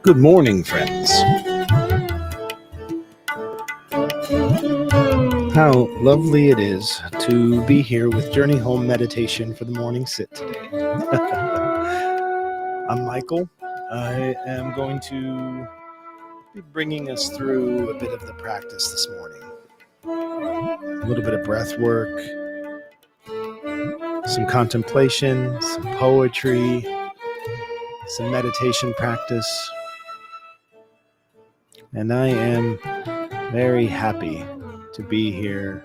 Good morning, friends. How lovely it is to be here with Journey Home Meditation for the morning sit today. I'm Michael. I am going to be bringing us through a bit of the practice this morning. A little bit of breath work, some contemplation, some poetry, some meditation practice. And I am very happy to be here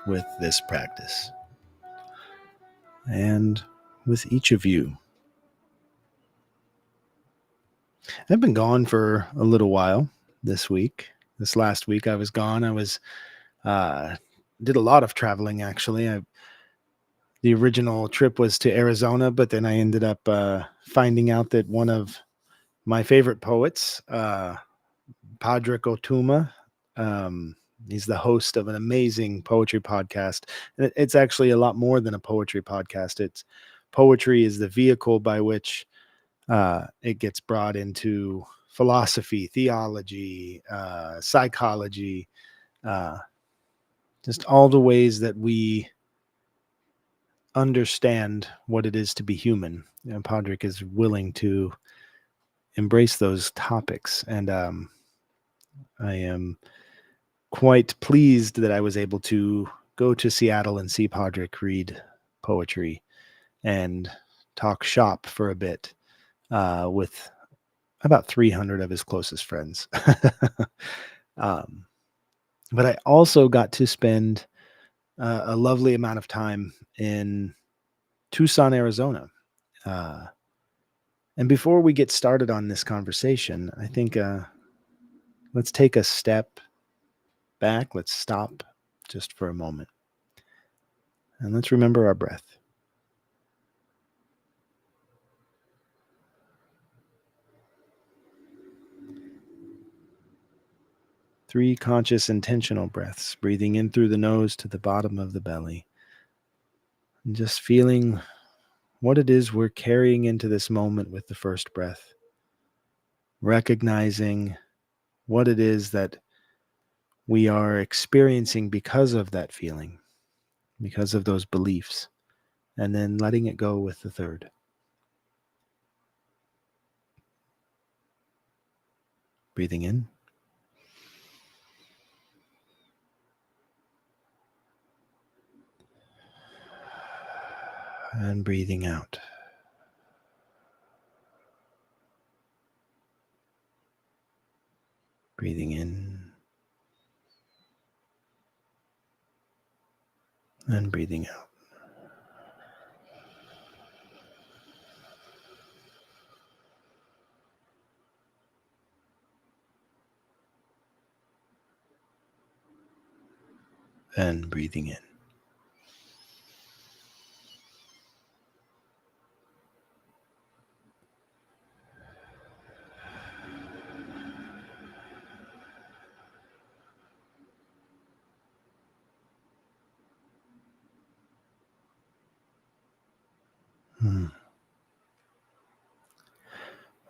with this practice and with each of you. I've been gone for a little while this week. This last week I was gone. I was did a lot of traveling, actually. The original trip was to Arizona, but then I ended up finding out that one of my favorite poets, Padraig Otuma, he's the host of an amazing poetry podcast. And it's actually a lot more than a poetry podcast. Poetry is the vehicle by which it gets brought into philosophy, theology, psychology, just all the ways that we understand what it is to be human. Padraig is willing to embrace those topics, and I am quite pleased that I was able to go to Seattle and see Padraig read poetry and talk shop for a bit with about 300 of his closest friends. But I also got to spend a lovely amount of time in Tucson, Arizona. And before we get started on this conversation, I think let's take a step back. Let's stop just for a moment. And let's remember our breath. Three conscious, intentional breaths, breathing in through the nose to the bottom of the belly. And just feeling what it is we're carrying into this moment with the first breath. Recognizing what it is that we are experiencing because of that feeling, because of those beliefs, and then letting it go with the third. Breathing in. And breathing out. Breathing in. And breathing out. And breathing in.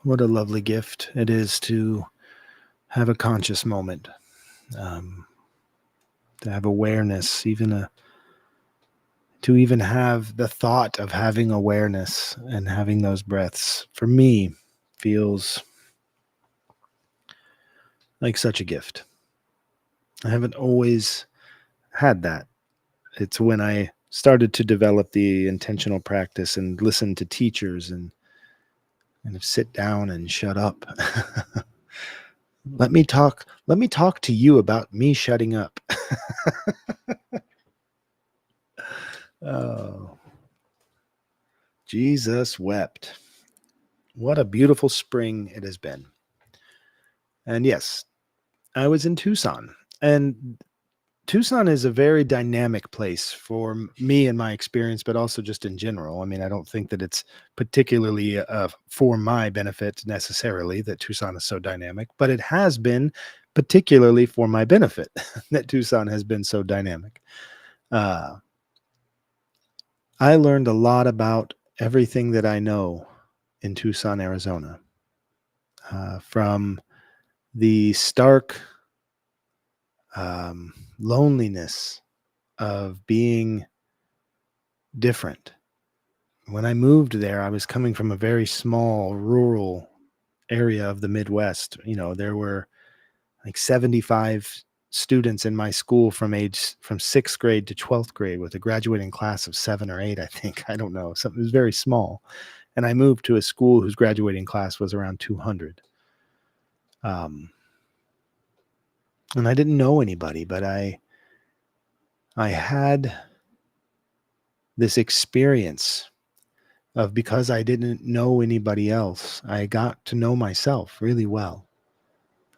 What a lovely gift it is to have a conscious moment, to have awareness, to even have the thought of having awareness and having those breaths, for me, feels like such a gift. I haven't always had that. It's when I started to develop the intentional practice and listen to teachers and sit down and shut up. Let me talk to you about me shutting up. Oh, Jesus wept. What a beautiful spring it has been. And yes, I was in Tucson, and Tucson is a very dynamic place for me in my experience, but also just in general. I mean, I don't think that it's particularly for my benefit necessarily that Tucson is so dynamic, but it has been particularly for my benefit that Tucson has been so dynamic. I learned a lot about everything that I know in Tucson, Arizona, from the stark loneliness of being different. When I moved there, I was coming from a very small rural area of the Midwest. There were like 75 students in my school from 6th grade to 12th grade with a graduating class of 7 or 8, I think. I don't know. Something, it was very small. And I moved to a school whose graduating class was around 200. Um, and I didn't know anybody, but I had this experience of, because I didn't know anybody else, I got to know myself really well.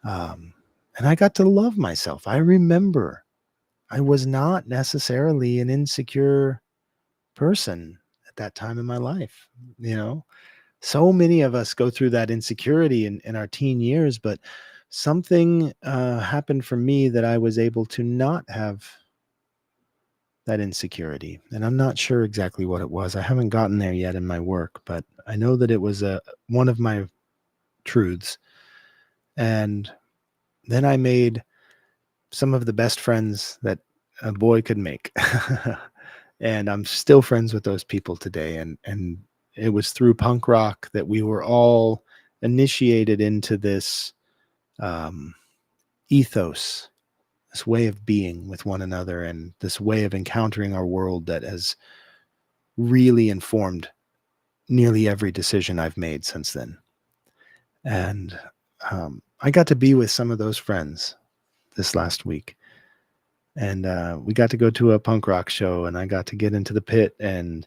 Um, and I got to love myself. I remember I was not necessarily an insecure person at that time in my life. You know, so many of us go through that insecurity in our teen years, but something happened for me that I was able to not have that insecurity. And I'm not sure exactly what it was. I haven't gotten there yet in my work, but I know that it was one of my truths. And then I made some of the best friends that a boy could make. And I'm still friends with those people today. And it was through punk rock that we were all initiated into this um, ethos, this way of being with one another, and this way of encountering our world that has really informed nearly every decision I've made since then. And I got to be with some of those friends this last week. And we got to go to a punk rock show, and I got to get into the pit and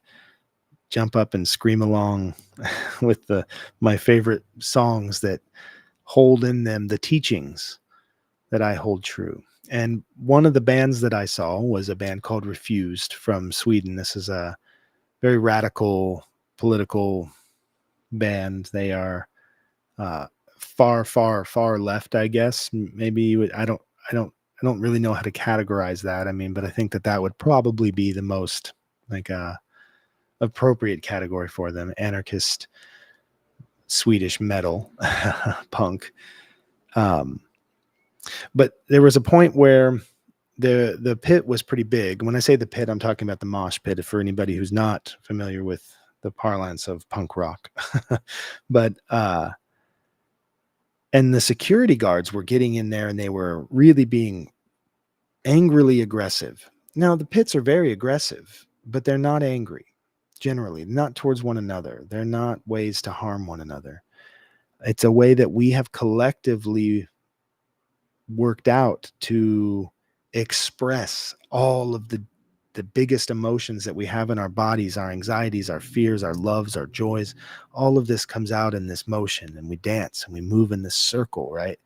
jump up and scream along with my favorite songs that hold in them the teachings that I hold true. And one of the bands that I saw was a band called Refused from Sweden. This is a very radical political band. They are uh, far, far, far left, I guess. Maybe I don't really know how to categorize that. I mean, but I think that would probably be the most like appropriate category for them: anarchist Swedish metal, punk. Um, but there was a point where the pit was pretty big. When I say the pit, I'm talking about the mosh pit, for anybody who's not familiar with the parlance of punk rock. But and the security guards were getting in there, and they were really being angrily aggressive. Now, the pits are very aggressive, but they're not angry, generally, not towards one another. They're not ways to harm one another. It's a way that we have collectively worked out to express all of the biggest emotions that we have in our bodies, our anxieties, our fears, our loves, our joys. All of this comes out in this motion, and we dance and we move in this circle, right?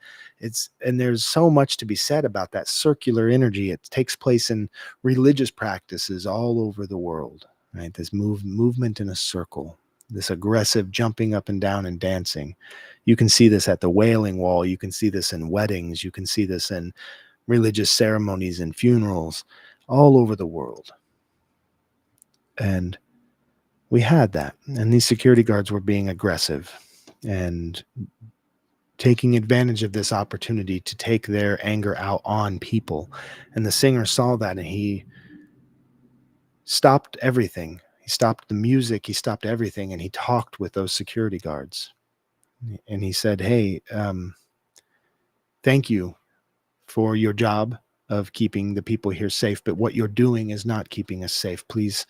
And there's so much to be said about that circular energy. It takes place in religious practices all over the world, right? This movement in a circle, this aggressive jumping up and down and dancing. You can see this at the Wailing Wall. You can see this in weddings. You can see this in religious ceremonies and funerals all over the world. And we had that. And these security guards were being aggressive and taking advantage of this opportunity to take their anger out on people. And the singer saw that, and he stopped everything. He stopped the music. He stopped everything. And he talked with those security guards. And he said, "Hey, thank you for your job of keeping the people here safe, but what you're doing is not keeping us safe. Please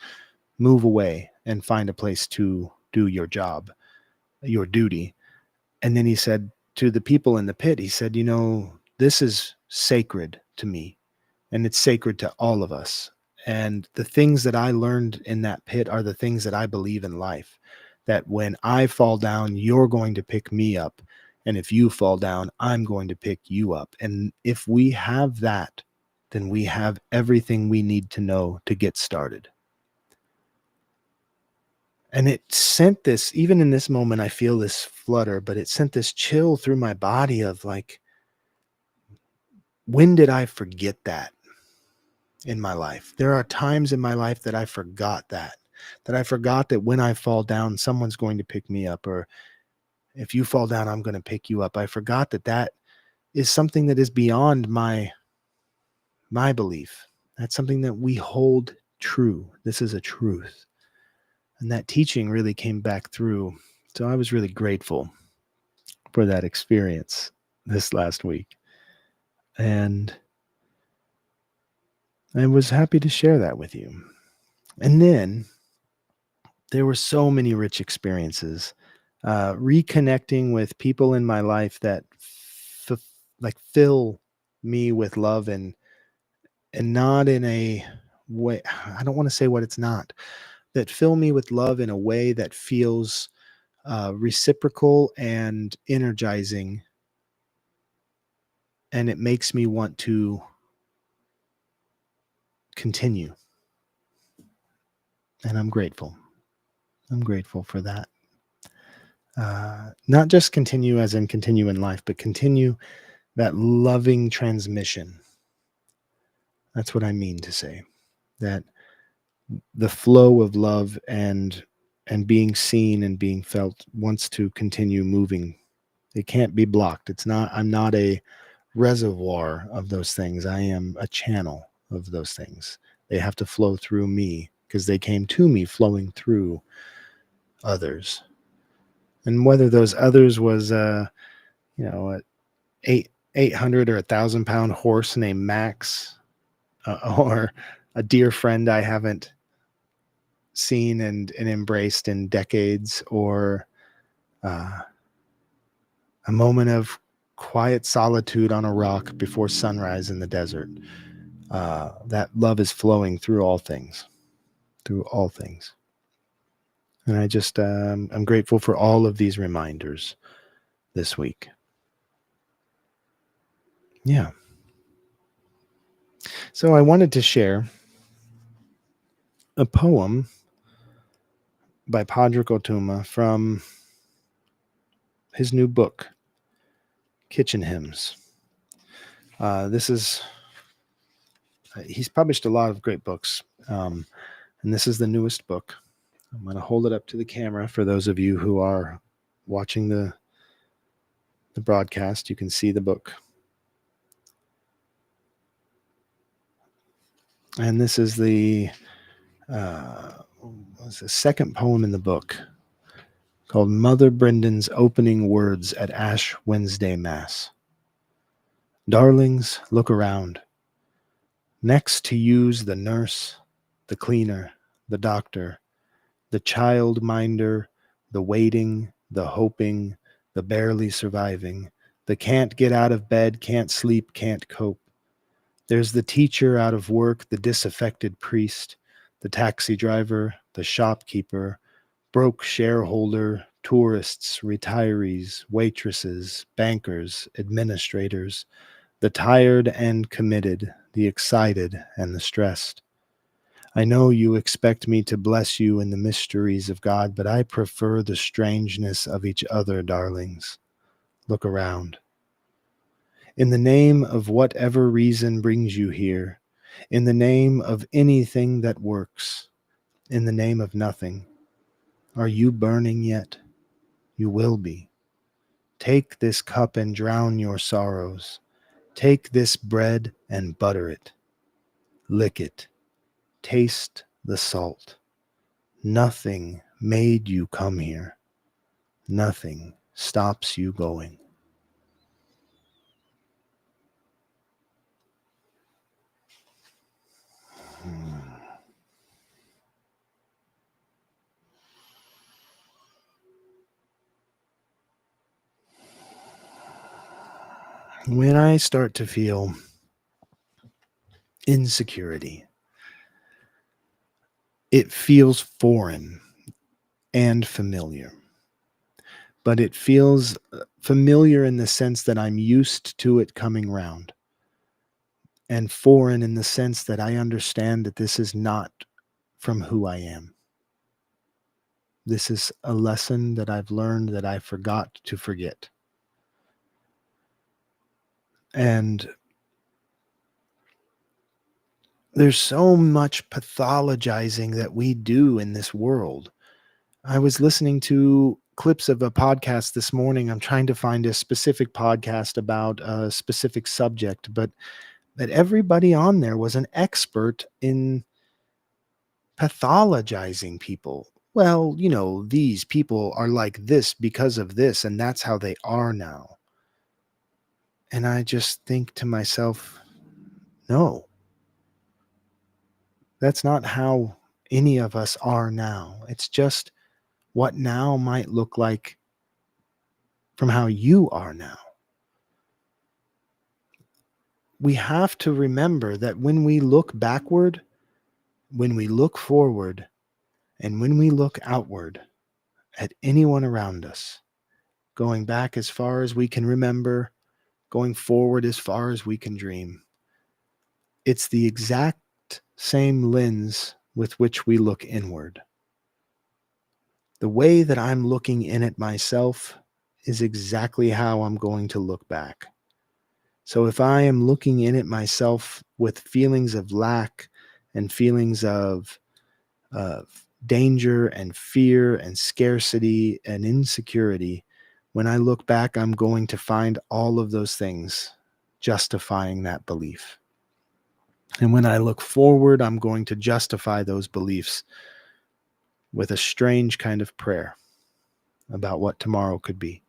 move away and find a place to do your job, your duty." And then he said to the people in the pit, he said, "This is sacred to me, and it's sacred to all of us. And the things that I learned in that pit are the things that I believe in life, that when I fall down, you're going to pick me up. And if you fall down, I'm going to pick you up. And if we have that, then we have everything we need to know to get started." And it sent this, even in this moment, I feel this flutter, but it sent this chill through my body of like, when did I forget that in my life? There are times in my life that I forgot that. that I forgot that when I fall down, someone's going to pick me up, or if you fall down, I'm going to pick you up. I forgot that that is something that is beyond my belief. That's something that we hold true. This is a truth. And that teaching really came back through. So I was really grateful for that experience this last week. And I was happy to share that with you. And then there were so many rich experiences, reconnecting with people in my life that like fill me with love, and not in a way, I don't want to say what it's not, that fill me with love in a way that feels reciprocal and energizing, and it makes me want to continue. And I'm grateful for that. Not just continue as in continue in life, but continue that loving transmission. That's what I mean to say, that the flow of love and being seen and being felt wants to continue moving. It can't be blocked. I'm not a reservoir of those things. I am a channel of those things. They have to flow through me because they came to me flowing through others. And whether those others was a 800 or 1,000 pound horse named Max, or a dear friend I haven't seen and embraced in decades, or uh, a moment of quiet solitude on a rock before sunrise in the desert. That love is flowing through all things, through all things. And I'm grateful for all of these reminders this week. Yeah. So I wanted to share a poem by Padraig Otuma from his new book, Kitchen Hymns. He's published a lot of great books, and this is the newest book. I'm going to hold it up to the camera for those of you who are watching the broadcast. You can see the book. And this is the second poem in the book, called Mother Brendan's Opening Words at Ash Wednesday Mass. Darlings, look around. Next to you's the nurse, the cleaner, the doctor, the child minder, the waiting, the hoping, the barely surviving, the can't get out of bed, can't sleep, can't cope. There's the teacher out of work, the disaffected priest, the taxi driver, the shopkeeper, broke shareholder, tourists, retirees, waitresses, bankers, administrators, the tired and committed, the excited and the stressed. I know you expect me to bless you in the mysteries of God, but I prefer the strangeness of each other, darlings. Look around. In the name of whatever reason brings you here, in the name of anything that works, in the name of nothing, are you burning yet? You will be. Take this cup and drown your sorrows. Take this bread and butter it. Lick it. Taste the salt. Nothing made you come here. Nothing stops you going. When I start to feel insecurity, it feels foreign and familiar. But it feels familiar in the sense that I'm used to it coming round, and foreign in the sense that I understand that this is not from who I am. This is a lesson that I've learned that I forgot to forget. And There's so much pathologizing that we do in this world. I was listening to clips of a podcast this morning. I'm trying to find a specific podcast about a specific subject, but that everybody on there was an expert in pathologizing people. Well, these people are like this because of this, and that's how they are now. And I just think to myself, no, that's not how any of us are now. It's just what now might look like from how you are now. We have to remember that when we look backward, when we look forward, and when we look outward at anyone around us, going back as far as we can remember, going forward as far as we can dream, it's the exact same lens with which we look inward. The way that I'm looking in at myself is exactly how I'm going to look back. So if I am looking in at myself with feelings of lack and feelings of danger and fear and scarcity and insecurity, when I look back, I'm going to find all of those things justifying that belief. And when I look forward, I'm going to justify those beliefs with a strange kind of prayer about what tomorrow could be.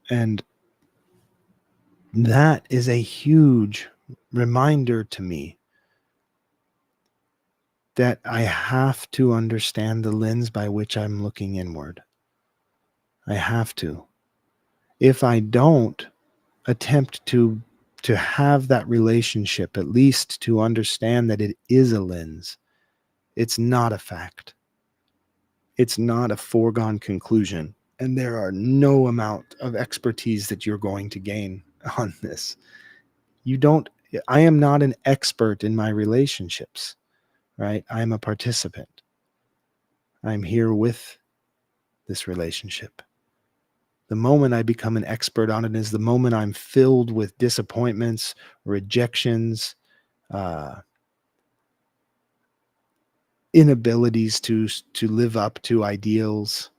And that is a huge reminder to me that I have to understand the lens by which I'm looking inward. I have to. If I don't attempt to have that relationship, at least to understand that it is a lens, it's not a fact. It's not a foregone conclusion. And there are no amount of expertise that you're going to gain on this. I am not an expert in my relationships, right? I'm a participant. I'm here with this relationship. The moment I become an expert on it is the moment I'm filled with disappointments, rejections, uh, inabilities to live up to ideals.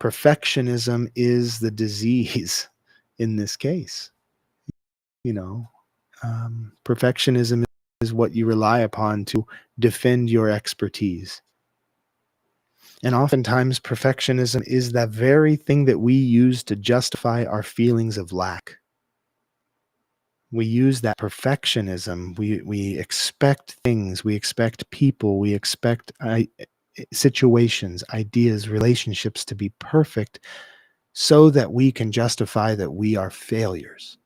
Perfectionism is the disease in this case. Perfectionism is what you rely upon to defend your expertise. And oftentimes, perfectionism is that very thing that we use to justify our feelings of lack. We use that perfectionism. We expect things, we expect people, we expect situations, ideas, relationships to be perfect so that we can justify that we are failures.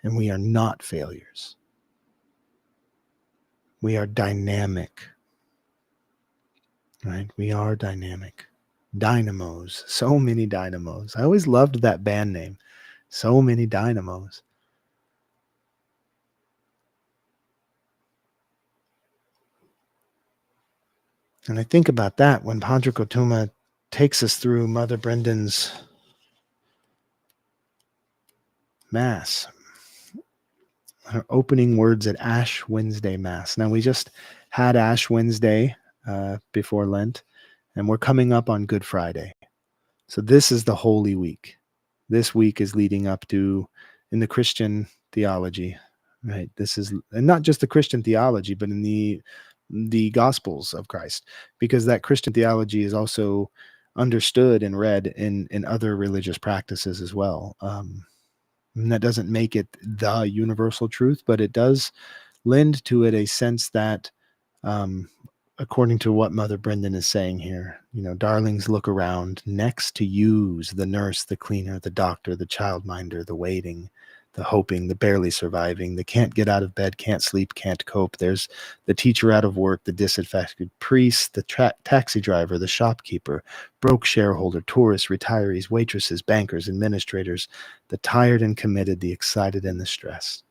And we are not failures. We are dynamic, right? We are dynamic. Dynamos, so many dynamos. I always loved that band name. So many dynamos. And I think about that when Padre Kotuma takes us through Mother Brendan's Mass, her opening words at Ash Wednesday Mass. Now, we just had Ash Wednesday before Lent, and we're coming up on Good Friday. So this is the Holy Week. This week is leading up to, in the Christian theology, right? This is, and not just the Christian theology, but in the Gospels of Christ, because that Christian theology is also understood and read in other religious practices as well. And that doesn't make it the universal truth, but it does lend to it a sense that, um, according to what Mother Brendan is saying here, darlings, look around. Next to you's the nurse, the cleaner, the doctor, the childminder, the waiting, the hoping, the barely surviving, the can't get out of bed, can't sleep, can't cope. There's the teacher out of work, the disaffected priest, the taxi driver, the shopkeeper, broke shareholder, tourists, retirees, waitresses, bankers, administrators, the tired and committed, the excited and the stressed.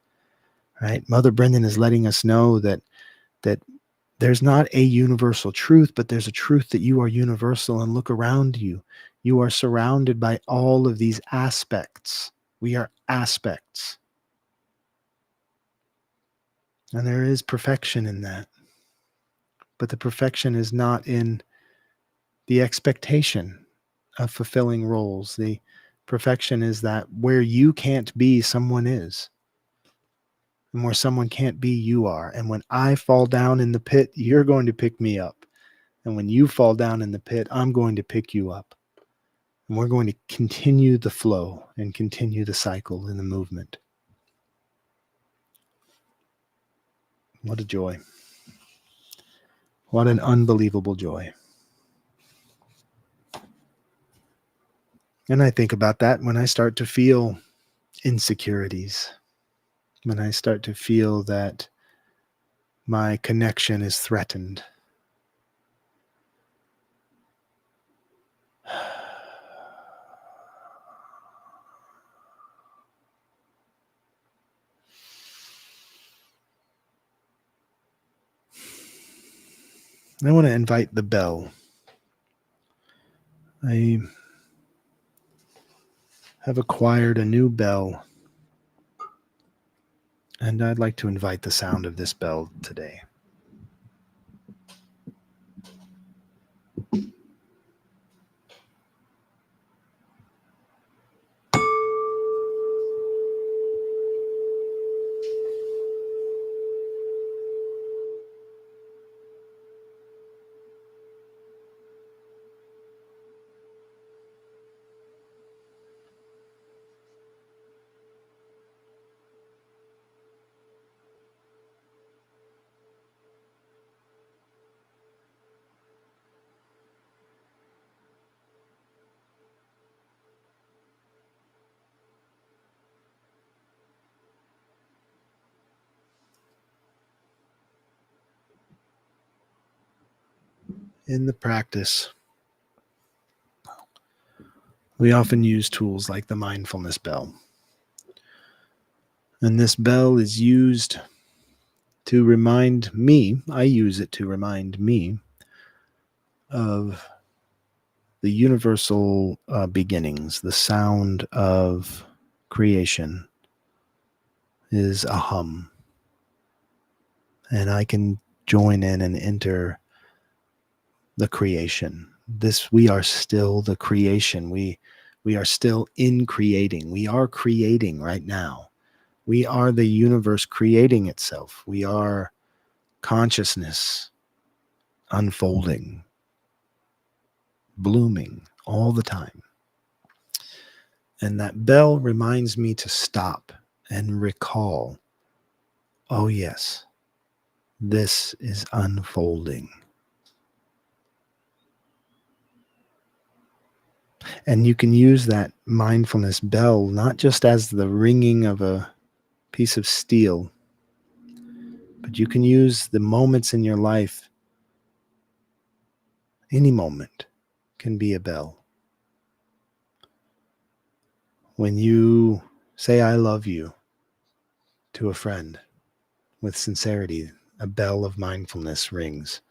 Right? Mother Brendan is letting us know that there's not a universal truth, but there's a truth that you are universal. And look around you. You are surrounded by all of these aspects. We are aspects. And there is perfection in that. But the perfection is not in the expectation of fulfilling roles. The perfection is that where you can't be, someone is. And where someone can't be, you are. And when I fall down in the pit, you're going to pick me up. And when you fall down in the pit, I'm going to pick you up. And we're going to continue the flow and continue the cycle in the movement. What a joy. What an unbelievable joy. And I think about that when I start to feel insecurities, when I start to feel that my connection is threatened. I want to invite the bell. I have acquired a new bell, and I'd like to invite the sound of this bell today. In the practice, we often use tools like the mindfulness bell. And this bell is used to remind me, I use it to remind me of the universal beginnings. The sound of creation is a hum. And I can join in and enter the creation. We are still the creation. We are still in creating. We are creating right now. We are the universe creating itself. We are consciousness unfolding, blooming all the time. And that bell reminds me to stop and recall, oh yes, this is unfolding. And you can use that mindfulness bell not just as the ringing of a piece of steel, but you can use the moments in your life. Any moment can be a bell. When you say, I love you to a friend with sincerity, a bell of mindfulness rings.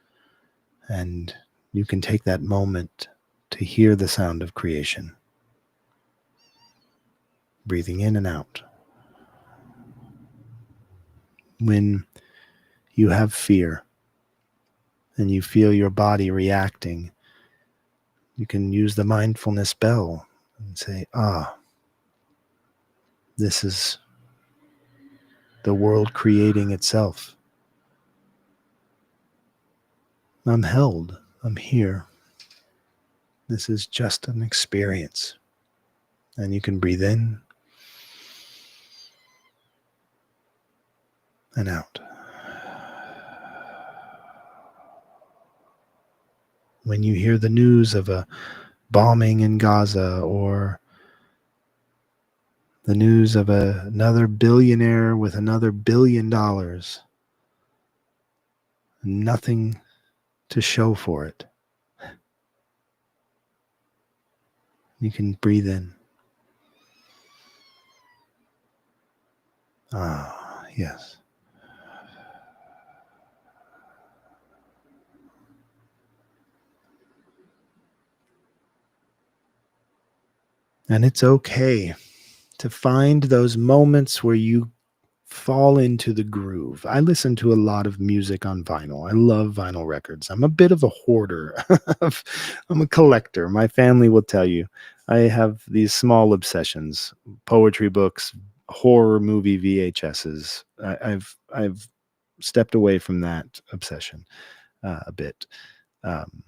And you can take that moment to hear the sound of creation, breathing in and out. When you have fear and you feel your body reacting, you can use the mindfulness bell and say, this is the world creating itself. I'm held. I'm here. This is just an experience. And you can breathe in and out. When you hear the news of a bombing in Gaza or the news of another billionaire with another $1 billion, nothing to show for it, you can breathe in. Yes. And it's okay to find those moments where you fall into the groove. I listen to a lot of music on vinyl. I love vinyl records. I'm a bit of a hoarder. I'm a collector. My family will tell you. I have these small obsessions: poetry books, horror movie VHSs. I've stepped away from that obsession a bit. Um,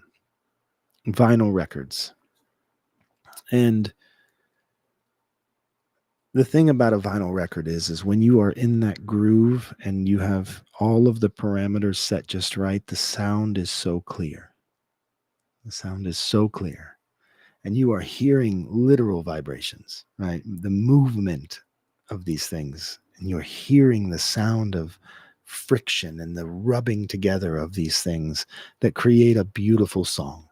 Vinyl records. And the thing about a vinyl record is when you are in that groove and you have all of the parameters set just right, the sound is so clear. The sound is so clear. And you are hearing literal vibrations, right? The movement of these things. And you're hearing the sound of friction and the rubbing together of these things that create a beautiful song.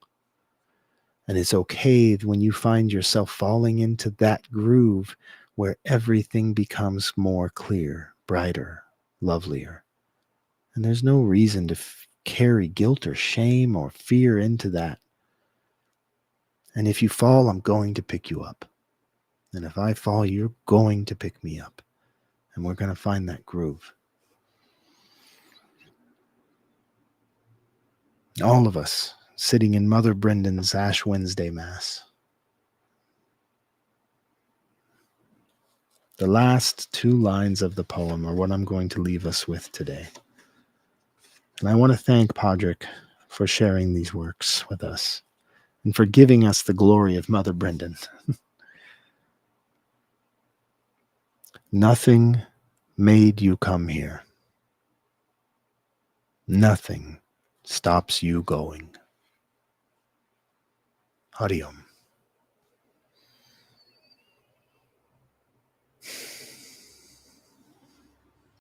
And it's okay when you find yourself falling into that groove where everything becomes more clear, brighter, lovelier. And there's no reason to carry guilt or shame or fear into that. And if you fall, I'm going to pick you up. And if I fall, you're going to pick me up. And we're going to find that groove. All of us sitting in Mother Brendan's Ash Wednesday Mass. The last two lines of the poem are what I'm going to leave us with today. And I want to thank Podrick for sharing these works with us and for giving us the glory of Mother Brendan. Nothing made you come here. Nothing stops you going. Hariom.